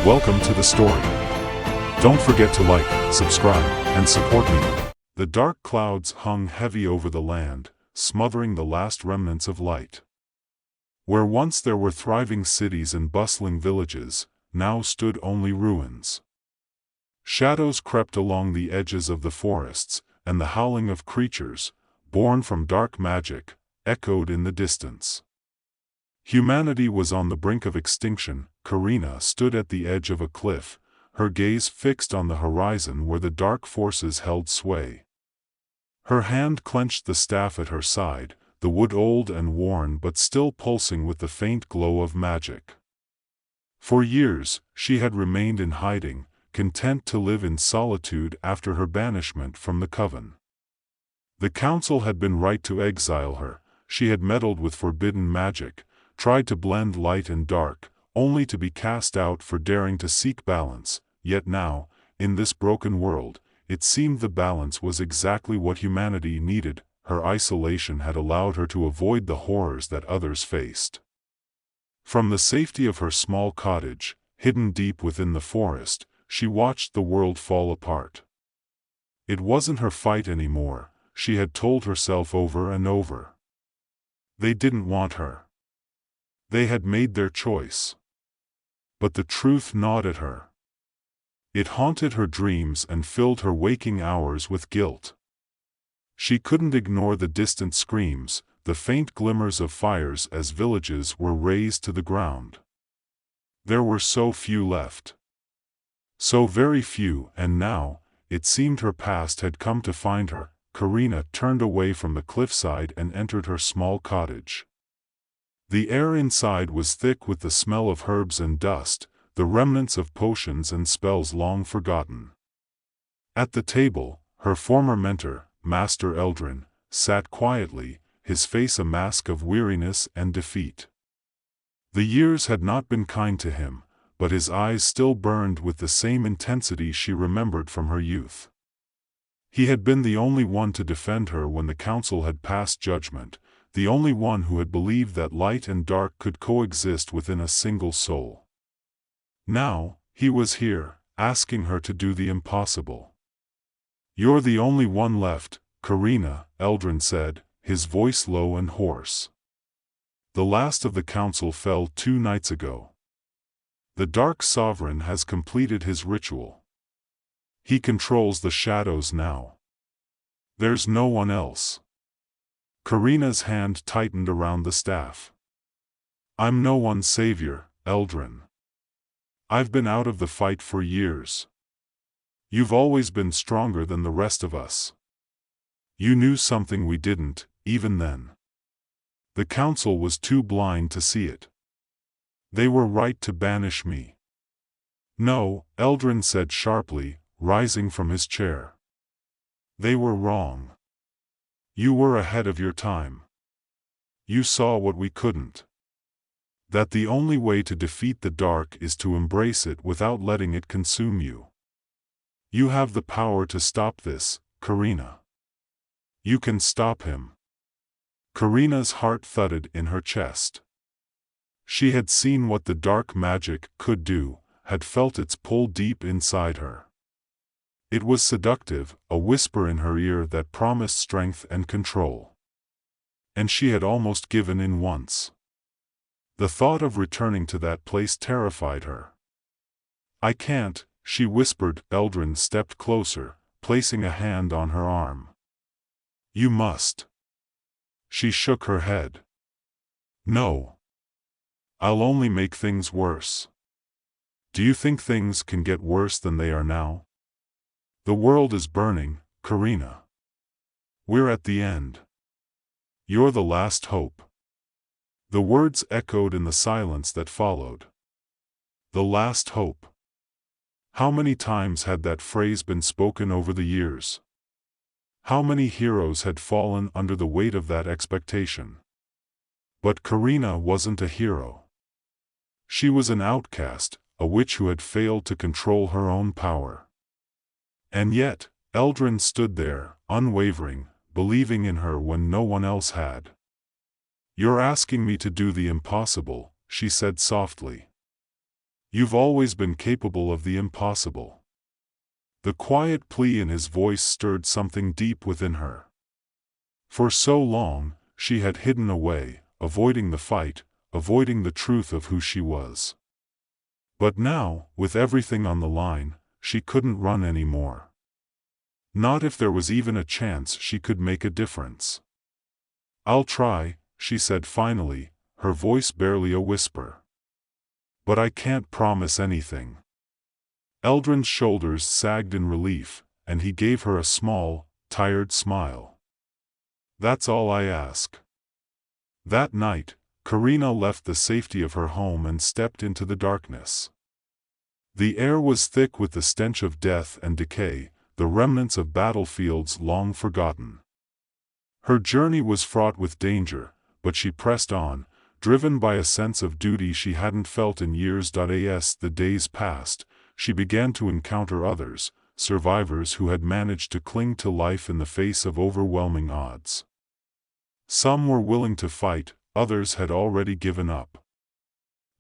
Welcome to the story. Don't forget to like, subscribe, and support me. The dark clouds hung heavy over the land, smothering the last remnants of light. Where once there were thriving cities and bustling villages, now stood only ruins. Shadows crept along the edges of the forests, and the howling of creatures, born from dark magic, echoed in the distance. Humanity was on the brink of extinction. Karina stood at the edge of a cliff, her gaze fixed on the horizon where the dark forces held sway. Her hand clenched the staff at her side, the wood old and worn but still pulsing with the faint glow of magic. For years, she had remained in hiding, content to live in solitude after her banishment from the coven. The council had been right to exile her. She had meddled with forbidden magic, tried to blend light and dark, only to be cast out for daring to seek balance. Yet now, in this broken world, it seemed the balance was exactly what humanity needed. Her isolation had allowed her to avoid the horrors that others faced. From the safety of her small cottage, hidden deep within the forest, she watched the world fall apart. It wasn't her fight anymore, she had told herself over and over. They didn't want her. They had made their choice. But the truth gnawed at her. It haunted her dreams and filled her waking hours with guilt. She couldn't ignore the distant screams, the faint glimmers of fires as villages were razed to the ground. There were so few left. So very few, and now, it seemed her past had come to find her. Karina turned away from the cliffside and entered her small cottage. The air inside was thick with the smell of herbs and dust, the remnants of potions and spells long forgotten. At the table, her former mentor, Master Eldrin, sat quietly, his face a mask of weariness and defeat. The years had not been kind to him, but his eyes still burned with the same intensity she remembered from her youth. He had been the only one to defend her when the council had passed judgment, the only one who had believed that light and dark could coexist within a single soul. Now, he was here, asking her to do the impossible. "You're the only one left, Karina," Eldrin said, his voice low and hoarse. "The last of the council fell 2 nights ago. The Dark Sovereign has completed his ritual. He controls the shadows now. There's no one else." Karina's hand tightened around the staff. "I'm no one's savior, Eldrin. I've been out of the fight for years. You've always been stronger than the rest of us. You knew something we didn't, even then. The council was too blind to see it. They were right to banish me." "No," Eldrin said sharply, rising from his chair. "They were wrong. You were ahead of your time. You saw what we couldn't. That the only way to defeat the dark is to embrace it without letting it consume you. You have the power to stop this, Karina. You can stop him." Karina's heart thudded in her chest. She had seen what the dark magic could do, had felt its pull deep inside her. It was seductive, a whisper in her ear that promised strength and control. And she had almost given in once. The thought of returning to that place terrified her. "I can't," she whispered. Eldrin stepped closer, placing a hand on her arm. "You must." She shook her head. "No. I'll only make things worse." "Do you think things can get worse than they are now? The world is burning, Karina. We're at the end. You're the last hope." The words echoed in the silence that followed. The last hope. How many times had that phrase been spoken over the years? How many heroes had fallen under the weight of that expectation? But Karina wasn't a hero. She was an outcast, a witch who had failed to control her own power. And yet, Eldrin stood there, unwavering, believing in her when no one else had. "You're asking me to do the impossible," she said softly. You've always been capable of the impossible." The quiet plea in his voice stirred something deep within her. For so long, she had hidden away, avoiding the fight, avoiding the truth of who she was. But now, with everything on the line, she couldn't run anymore. Not if there was even a chance she could make a difference. "I'll try," she said finally, her voice barely a whisper. "But I can't promise anything." Eldrin's shoulders sagged in relief, and he gave her a small, tired smile. "That's all I ask." That night, Karina left the safety of her home and stepped into the darkness. The air was thick with the stench of death and decay, the remnants of battlefields long forgotten. Her journey was fraught with danger, but she pressed on, driven by a sense of duty she hadn't felt in years. As the days passed, she began to encounter others, survivors who had managed to cling to life in the face of overwhelming odds. Some were willing to fight, others had already given up.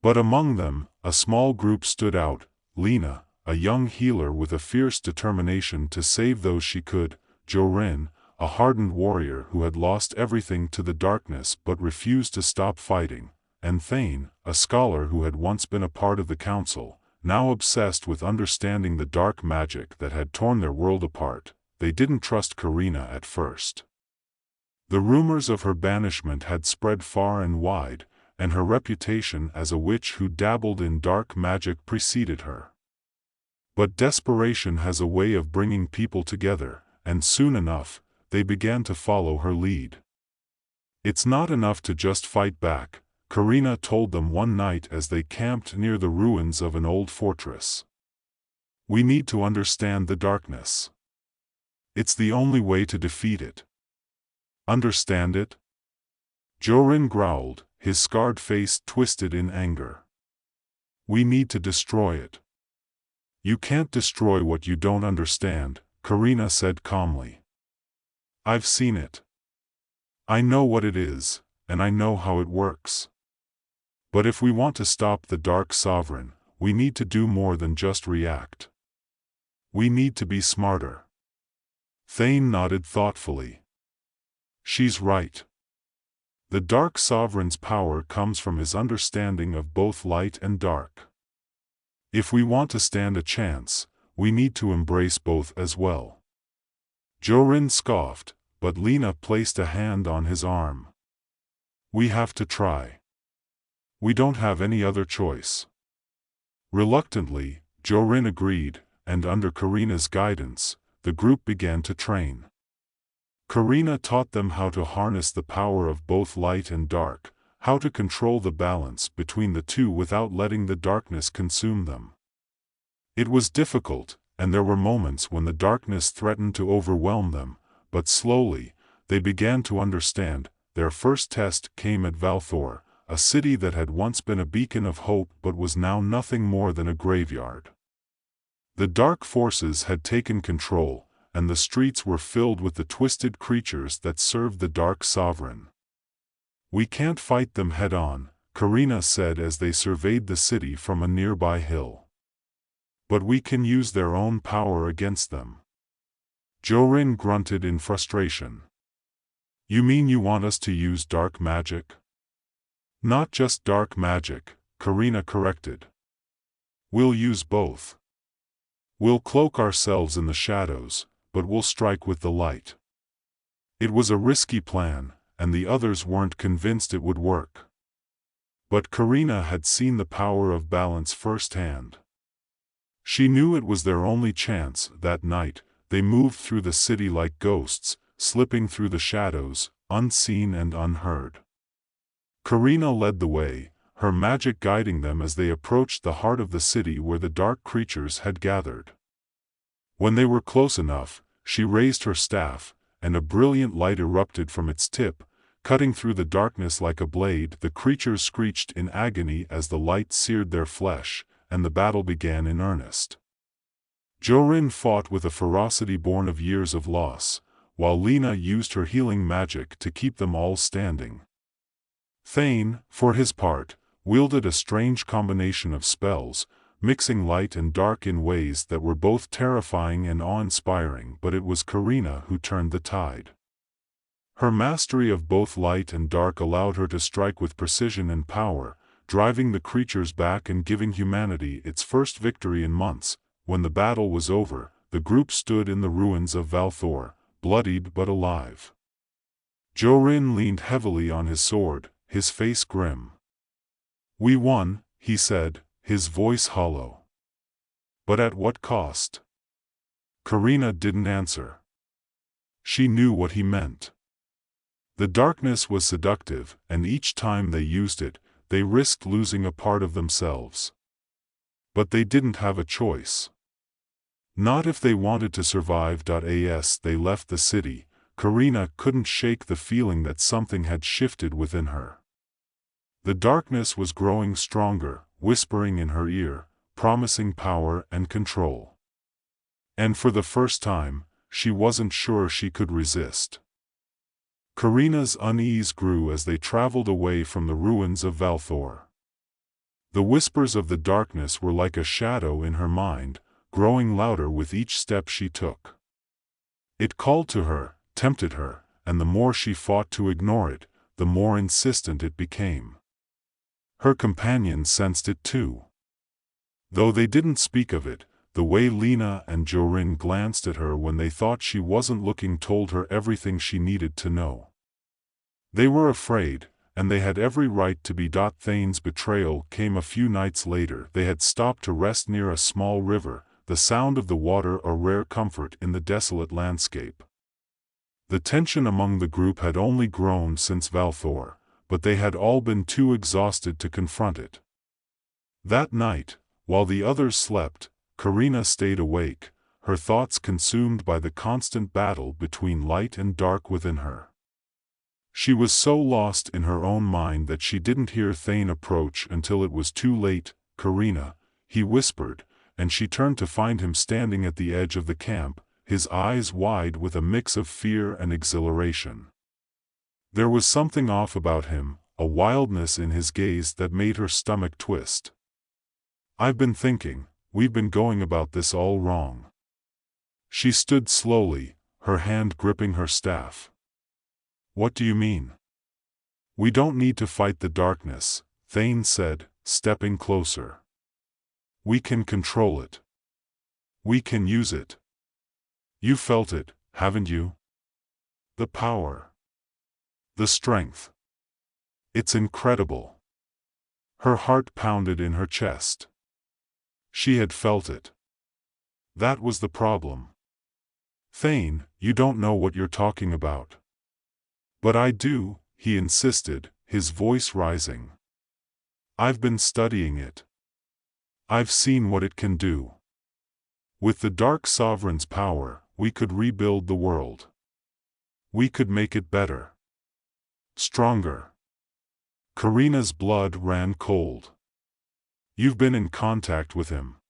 But among them, a small group stood out: Lena, a young healer with a fierce determination to save those she could; Jorin, a hardened warrior who had lost everything to the darkness but refused to stop fighting; and Thane, a scholar who had once been a part of the council, now obsessed with understanding the dark magic that had torn their world apart. They didn't trust Karina at first. The rumors of her banishment had spread far and wide, and her reputation as a witch who dabbled in dark magic preceded her. But desperation has a way of bringing people together, and soon enough, they began to follow her lead. "It's not enough to just fight back," Karina told them one night as they camped near the ruins of an old fortress. "We need to understand the darkness. It's the only way to defeat it." "Understand it?" Jorin growled, his scarred face twisted in anger. "We need to destroy it." "You can't destroy what you don't understand," Karina said calmly. "I've seen it. I know what it is, and I know how it works. But if we want to stop the Dark Sovereign, we need to do more than just react. We need to be smarter." Thane nodded thoughtfully. "She's right. The Dark Sovereign's power comes from his understanding of both light and dark. If we want to stand a chance, we need to embrace both as well." Jorin scoffed, but Lena placed a hand on his arm. "We have to try. We don't have any other choice." Reluctantly, Jorin agreed, and under Karina's guidance, the group began to train. Karina taught them how to harness the power of both light and dark, how to control the balance between the two without letting the darkness consume them. It was difficult, and there were moments when the darkness threatened to overwhelm them, but slowly, they began to understand. Their first test came at Valthor, a city that had once been a beacon of hope but was now nothing more than a graveyard. The dark forces had taken control, and the streets were filled with the twisted creatures that served the Dark Sovereign. "We can't fight them head-on," Karina said as they surveyed the city from a nearby hill. "But we can use their own power against them." Jorin grunted in frustration. "You mean you want us to use dark magic?" "Not just dark magic," Karina corrected. "We'll use both. We'll cloak ourselves in the shadows, but we'll strike with the light." It was a risky plan, and the others weren't convinced it would work. But Karina had seen the power of balance firsthand. She knew it was their only chance. That night, they moved through the city like ghosts, slipping through the shadows, unseen and unheard. Karina led the way, her magic guiding them as they approached the heart of the city where the dark creatures had gathered. When they were close enough, she raised her staff, and a brilliant light erupted from its tip, cutting through the darkness like a blade. The creatures screeched in agony as the light seared their flesh, and the battle began in earnest. Jorin fought with a ferocity born of years of loss, while Lena used her healing magic to keep them all standing. Thane, for his part, wielded a strange combination of spells, mixing light and dark in ways that were both terrifying and awe-inspiring, but it was Karina who turned the tide. Her mastery of both light and dark allowed her to strike with precision and power, driving the creatures back and giving humanity its first victory in months. When the battle was over, the group stood in the ruins of Valthor, bloodied but alive. Jorin leaned heavily on his sword, his face grim. "We won," he said, his voice hollow. "But at what cost?" Karina didn't answer. She knew what he meant. The darkness was seductive, and each time they used it, they risked losing a part of themselves. But they didn't have a choice. Not if they wanted to survive. As they left the city, Karina couldn't shake the feeling that something had shifted within her. The darkness was growing stronger, whispering in her ear, promising power and control. And for the first time, she wasn't sure she could resist. Karina's unease grew as they traveled away from the ruins of Valthor. The whispers of the darkness were like a shadow in her mind, growing louder with each step she took. It called to her, tempted her, and the more she fought to ignore it, the more insistent it became. Her companions sensed it too. Though they didn't speak of it, the way Lena and Jorin glanced at her when they thought she wasn't looking told her everything she needed to know. They were afraid, and they had every right to be. Thane's betrayal came a few nights later. They had stopped to rest near a small river, the sound of the water a rare comfort in the desolate landscape. The tension among the group had only grown since Valthor, but they had all been too exhausted to confront it. That night, while the others slept, Karina stayed awake, her thoughts consumed by the constant battle between light and dark within her. She was so lost in her own mind that she didn't hear Thane approach until it was too late. "Karina," he whispered, and she turned to find him standing at the edge of the camp, his eyes wide with a mix of fear and exhilaration. There was something off about him, a wildness in his gaze that made her stomach twist. "I've been thinking, we've been going about this all wrong." She stood slowly, her hand gripping her staff. "What do you mean?" "We don't need to fight the darkness," Thane said, stepping closer. "We can control it. We can use it. You felt it, haven't you? The power. The strength. It's incredible." Her heart pounded in her chest. She had felt it. That was the problem. "Thane, you don't know what you're talking about." "But I do," he insisted, his voice rising. "I've been studying it. I've seen what it can do. With the Dark Sovereign's power, we could rebuild the world. We could make it better. Stronger." Karina's blood ran cold. "You've been in contact with him."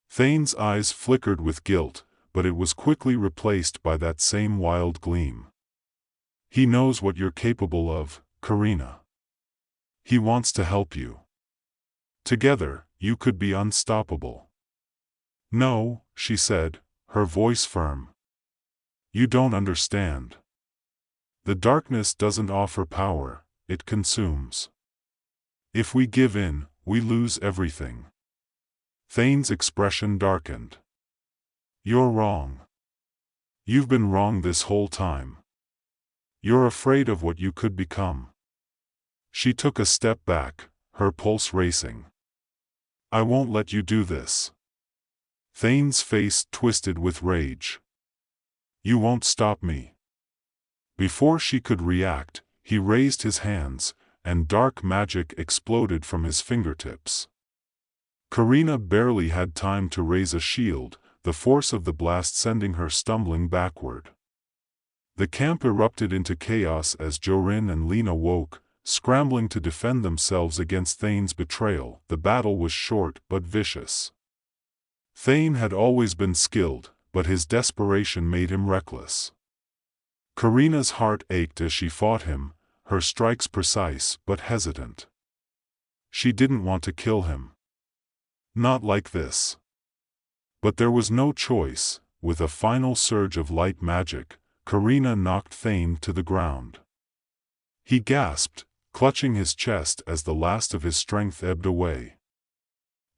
Thane's eyes flickered with guilt, but it was quickly replaced by that same wild gleam. "He knows what you're capable of, Karina. He wants to help you. Together, you could be unstoppable." "No," she said, her voice firm. "You don't understand. The darkness doesn't offer power, it consumes. If we give in, we lose everything." Thane's expression darkened. "You're wrong. You've been wrong this whole time. You're afraid of what you could become." She took a step back, her pulse racing. "I won't let you do this." Thane's face twisted with rage. "You won't stop me." Before she could react, he raised his hands, and dark magic exploded from his fingertips. Karina barely had time to raise a shield, the force of the blast sending her stumbling backward. The camp erupted into chaos as Jorin and Lena woke, scrambling to defend themselves against Thane's betrayal. The battle was short but vicious. Thane had always been skilled, but his desperation made him reckless. Karina's heart ached as she fought him, her strikes precise but hesitant. She didn't want to kill him. Not like this. But there was no choice. With a final surge of light magic, Karina knocked Thane to the ground. He gasped, clutching his chest as the last of his strength ebbed away.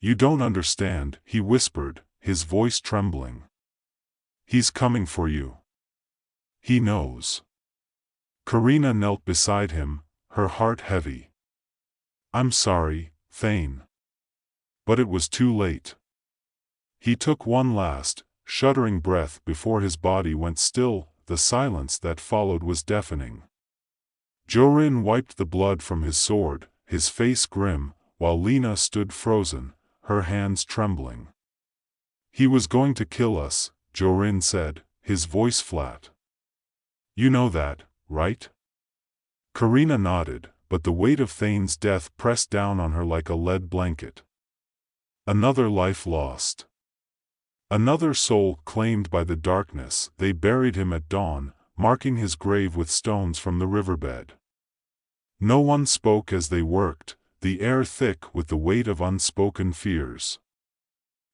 "You don't understand," he whispered, his voice trembling. "He's coming for you. He knows." Karina knelt beside him, her heart heavy. "I'm sorry, Thane." But it was too late. He took one last, shuddering breath before his body went still. The silence that followed was deafening. Jorin wiped the blood from his sword, his face grim, while Lena stood frozen, her hands trembling. "He was going to kill us," Jorin said, his voice flat. "You know that, right?" Karina nodded, but the weight of Thane's death pressed down on her like a lead blanket. Another life lost. Another soul claimed by the darkness. They buried him at dawn, marking his grave with stones from the riverbed. No one spoke as they worked, the air thick with the weight of unspoken fears.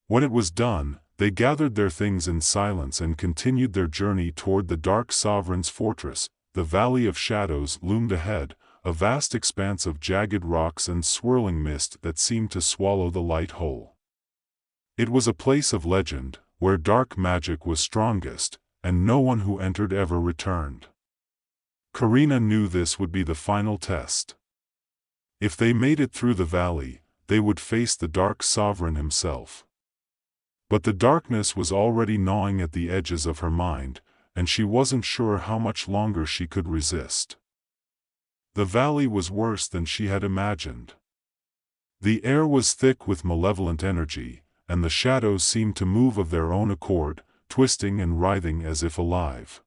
When it was done, they gathered their things in silence and continued their journey toward the Dark Sovereign's fortress. The Valley of Shadows loomed ahead, a vast expanse of jagged rocks and swirling mist that seemed to swallow the light whole. It was a place of legend, where dark magic was strongest, and no one who entered ever returned. Karina knew this would be the final test. If they made it through the valley, they would face the Dark Sovereign himself. But the darkness was already gnawing at the edges of her mind, and she wasn't sure how much longer she could resist. The valley was worse than she had imagined. The air was thick with malevolent energy, and the shadows seemed to move of their own accord, twisting and writhing as if alive.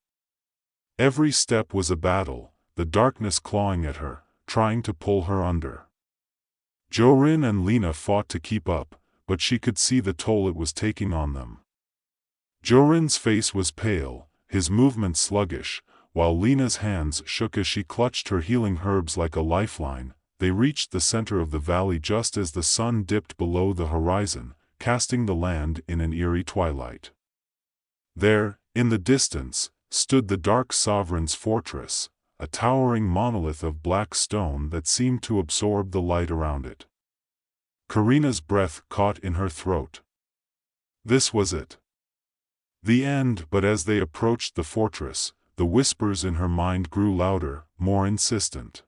Every step was a battle, the darkness clawing at her, trying to pull her under. Jorin and Lena fought to keep up, but she could see the toll it was taking on them. Jorin's face was pale, his movements sluggish, while Lena's hands shook as she clutched her healing herbs like a lifeline. They reached the center of the valley just as the sun dipped below the horizon, casting the land in an eerie twilight. There, in the distance, stood the Dark Sovereign's fortress, a towering monolith of black stone that seemed to absorb the light around it. Karina's breath caught in her throat. This was it. The end. But as they approached the fortress, the whispers in her mind grew louder, more insistent.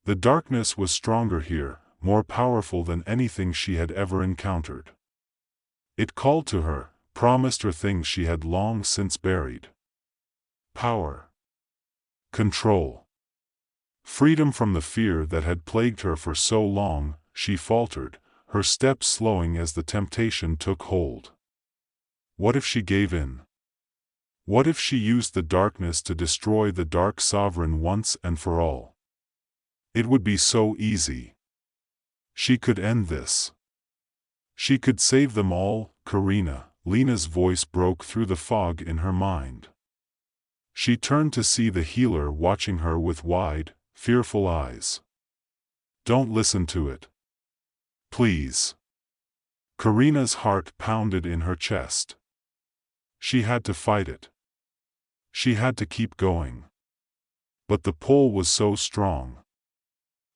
The darkness was stronger here, more powerful than anything she had ever encountered. It called to her, promised her things she had long since buried. Power. Control. Freedom from the fear that had plagued her for so long. She faltered, her steps slowing as the temptation took hold. What if she gave in? What if she used the darkness to destroy the Dark Sovereign once and for all? It would be so easy. She could end this. She could save them all. Karina, Lena's voice broke through the fog in her mind. She turned to see the healer watching her with wide, fearful eyes. "Don't listen to it. Please." Karina's heart pounded in her chest. She had to fight it. She had to keep going. But the pull was so strong.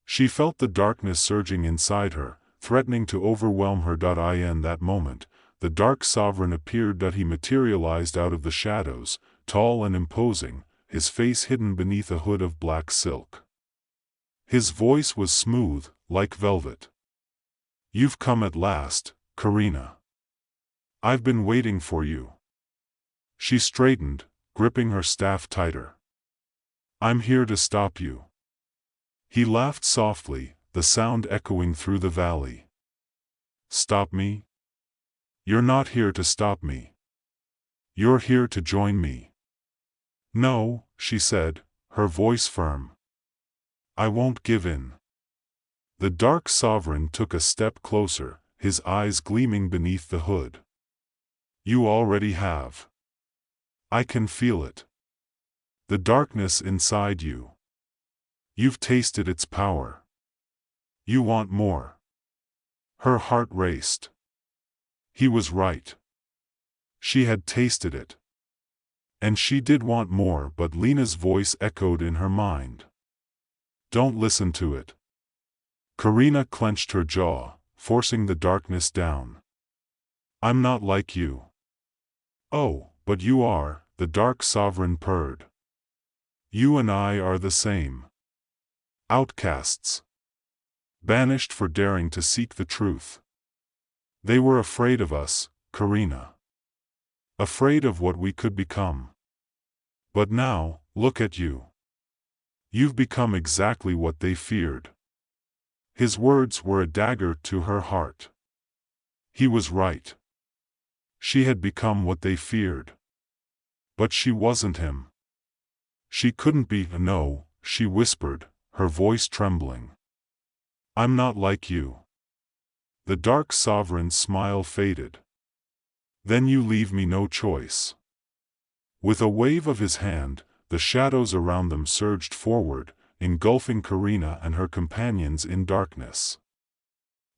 She felt the darkness surging inside her, threatening to overwhelm her. In that moment, the Dark Sovereign appeared. He materialized out of the shadows, tall and imposing, his face hidden beneath a hood of black silk. His voice was smooth, like velvet. "You've come at last, Karina. I've been waiting for you." She straightened, gripping her staff tighter. "I'm here to stop you." He laughed softly, the sound echoing through the valley. "Stop me? You're not here to stop me. You're here to join me." "No," she said, her voice firm. "I won't give in." The Dark Sovereign took a step closer, his eyes gleaming beneath the hood. "You already have. I can feel it. The darkness inside you. You've tasted its power. You want more." Her heart raced. He was right. She had tasted it. And she did want more, but Lena's voice echoed in her mind. Don't listen to it. Karina clenched her jaw, forcing the darkness down. I'm not like you. Oh, but you are, the dark sovereign purred. You and I are the same. Outcasts. Banished for daring to seek the truth. They were afraid of us, Karina. Afraid of what we could become. But now, look at you. You've become exactly what they feared. His words were a dagger to her heart. He was right. She had become what they feared. But she wasn't him. She couldn't be. No, she whispered, her voice trembling. I'm not like you. The dark sovereign's smile faded. Then you leave me no choice. With a wave of his hand, the shadows around them surged forward, engulfing Karina and her companions in darkness.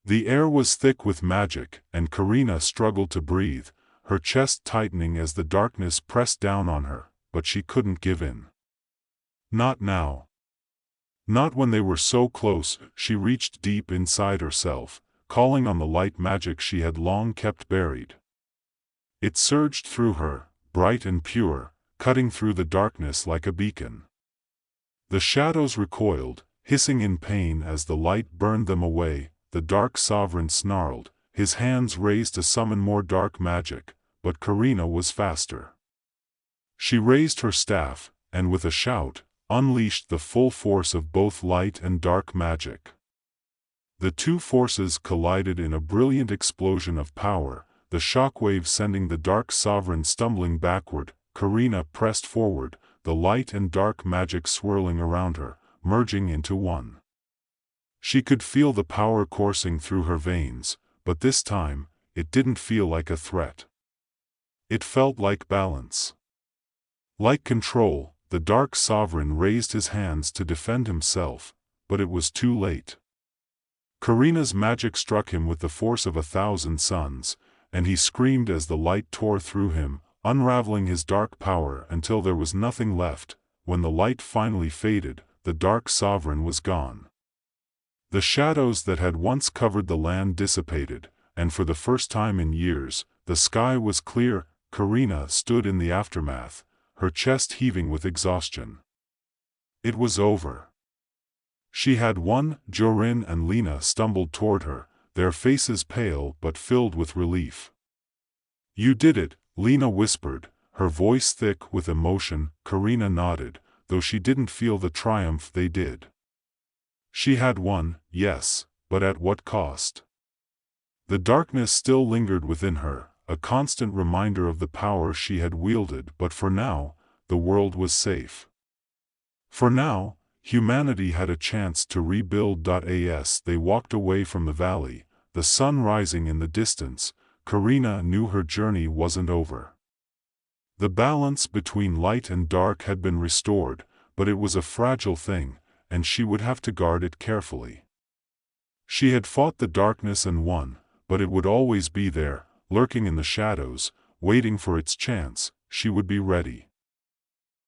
The air was thick with magic, and Karina struggled to breathe, her chest tightening as the darkness pressed down on her, but she couldn't give in. Not now. Not when they were so close. She reached deep inside herself, calling on the light magic she had long kept buried. It surged through her, bright and pure, cutting through the darkness like a beacon. The shadows recoiled, hissing in pain as the light burned them away. The dark sovereign snarled, his hands raised to summon more dark magic, but Karina was faster. She raised her staff, and with a shout, unleashed the full force of both light and dark magic. The two forces collided in a brilliant explosion of power, the shockwave sending the dark sovereign stumbling backward. Karina pressed forward, the light and dark magic swirling around her, merging into one. She could feel the power coursing through her veins, but this time, it didn't feel like a threat. It felt like balance. Like control. The dark sovereign raised his hands to defend himself, but it was too late. Karina's magic struck him with the force of 1,000 suns, and he screamed as the light tore through him, unraveling his dark power until there was nothing left. When the light finally faded, the dark sovereign was gone. The shadows that had once covered the land dissipated, and for the first time in years, the sky was clear. Karina stood in the aftermath, her chest heaving with exhaustion. It was over. She had won. Jorin and Lena stumbled toward her, their faces pale but filled with relief. You did it, Lena whispered, her voice thick with emotion. Karina nodded, though she didn't feel the triumph they did. She had won, yes, but at what cost? The darkness still lingered within her, a constant reminder of the power she had wielded, but for now, the world was safe. For now, humanity had a chance to rebuild. As they walked away from the valley, the sun rising in the distance, Karina knew her journey wasn't over. The balance between light and dark had been restored, but it was a fragile thing, and she would have to guard it carefully. She had fought the darkness and won, but it would always be there, lurking in the shadows, waiting for its chance. She would be ready.